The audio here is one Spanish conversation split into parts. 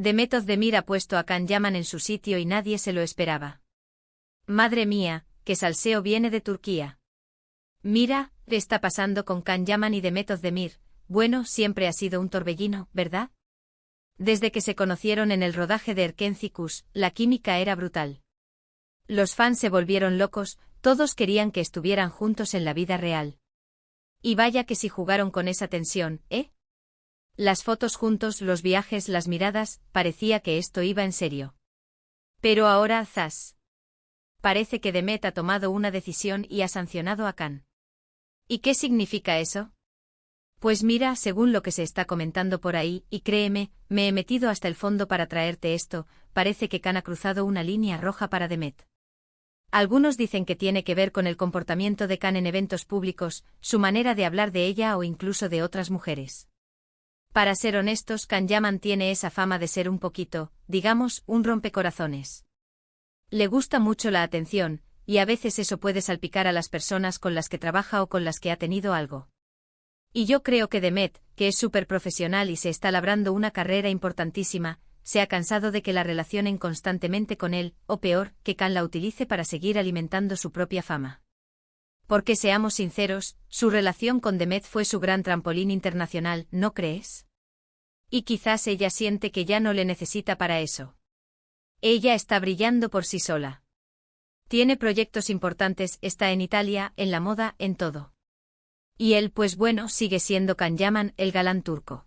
Demet Özdemir ha puesto a Can Yaman en su sitio y nadie se lo esperaba. Madre mía, qué salseo viene de Turquía. Mira, ¿qué está pasando con Can Yaman y Demet Özdemir? Bueno, siempre ha sido un torbellino, ¿verdad? Desde que se conocieron en el rodaje de Erkencikus, la química era brutal. Los fans se volvieron locos, todos querían que estuvieran juntos en la vida real. Y vaya que si jugaron con esa tensión, ¿eh? Las fotos juntos, los viajes, las miradas, parecía que esto iba en serio. Pero ahora, zas. Parece que Demet ha tomado una decisión y ha sancionado a Can. ¿Y qué significa eso? Pues mira, según lo que se está comentando por ahí, y créeme, me he metido hasta el fondo para traerte esto, parece que Can ha cruzado una línea roja para Demet. Algunos dicen que tiene que ver con el comportamiento de Can en eventos públicos, su manera de hablar de ella o incluso de otras mujeres. Para ser honestos, Can Yaman tiene esa fama de ser un poquito, digamos, un rompecorazones. Le gusta mucho la atención, y a veces eso puede salpicar a las personas con las que trabaja o con las que ha tenido algo. Y yo creo que Demet, que es súper profesional y se está labrando una carrera importantísima, se ha cansado de que la relacionen constantemente con él, o peor, que Can la utilice para seguir alimentando su propia fama. Porque seamos sinceros, su relación con Demet fue su gran trampolín internacional, ¿no crees? Y quizás ella siente que ya no le necesita para eso. Ella está brillando por sí sola. Tiene proyectos importantes, está en Italia, en la moda, en todo. Y él, pues bueno, sigue siendo Can Yaman, el galán turco.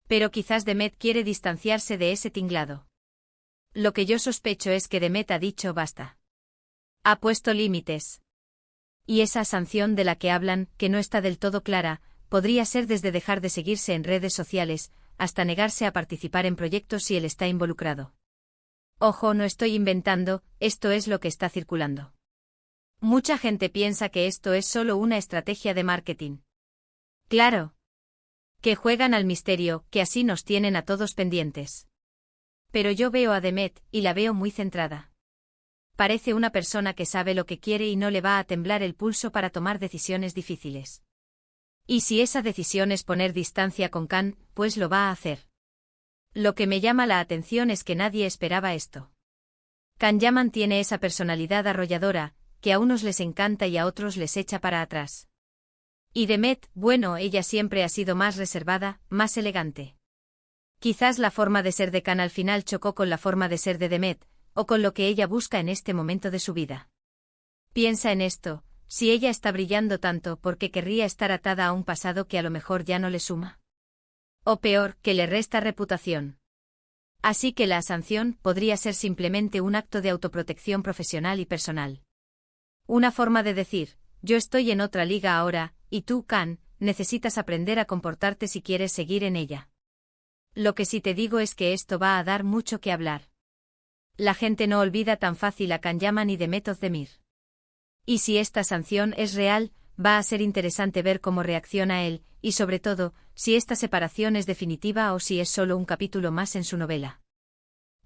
Pero quizás Demet quiere distanciarse de ese tinglado. Lo que yo sospecho es que Demet ha dicho basta. Ha puesto límites. Y esa sanción de la que hablan, que no está del todo clara, podría ser desde dejar de seguirse en redes sociales, hasta negarse a participar en proyectos si él está involucrado. Ojo, no estoy inventando, esto es lo que está circulando. Mucha gente piensa que esto es solo una estrategia de marketing. Claro. Que juegan al misterio, que así nos tienen a todos pendientes. Pero yo veo a Demet, y la veo muy centrada. Parece una persona que sabe lo que quiere y no le va a temblar el pulso para tomar decisiones difíciles. Y si esa decisión es poner distancia con Can, pues lo va a hacer. Lo que me llama la atención es que nadie esperaba esto. Can Yaman tiene esa personalidad arrolladora, que a unos les encanta y a otros les echa para atrás. Y Demet, bueno, ella siempre ha sido más reservada, más elegante. Quizás la forma de ser de Can al final chocó con la forma de ser de Demet, o con lo que ella busca en este momento de su vida. Piensa en esto, si ella está brillando tanto, ¿por qué querría estar atada a un pasado que a lo mejor ya no le suma? O peor, que le resta reputación. Así que la sanción podría ser simplemente un acto de autoprotección profesional y personal. Una forma de decir, yo estoy en otra liga ahora, y tú, Can, necesitas aprender a comportarte si quieres seguir en ella. Lo que sí te digo es que esto va a dar mucho que hablar. La gente no olvida tan fácil a Can Yaman y Demet Özdemir. Y si esta sanción es real, va a ser interesante ver cómo reacciona él, y sobre todo, si esta separación es definitiva o si es solo un capítulo más en su novela.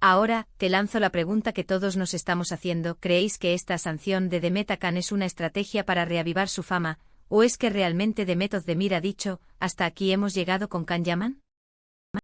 Ahora, te lanzo la pregunta que todos nos estamos haciendo, ¿creéis que esta sanción de Demet a Can es una estrategia para reavivar su fama, o es que realmente Demet Özdemir ha dicho, hasta aquí hemos llegado con Can Yaman?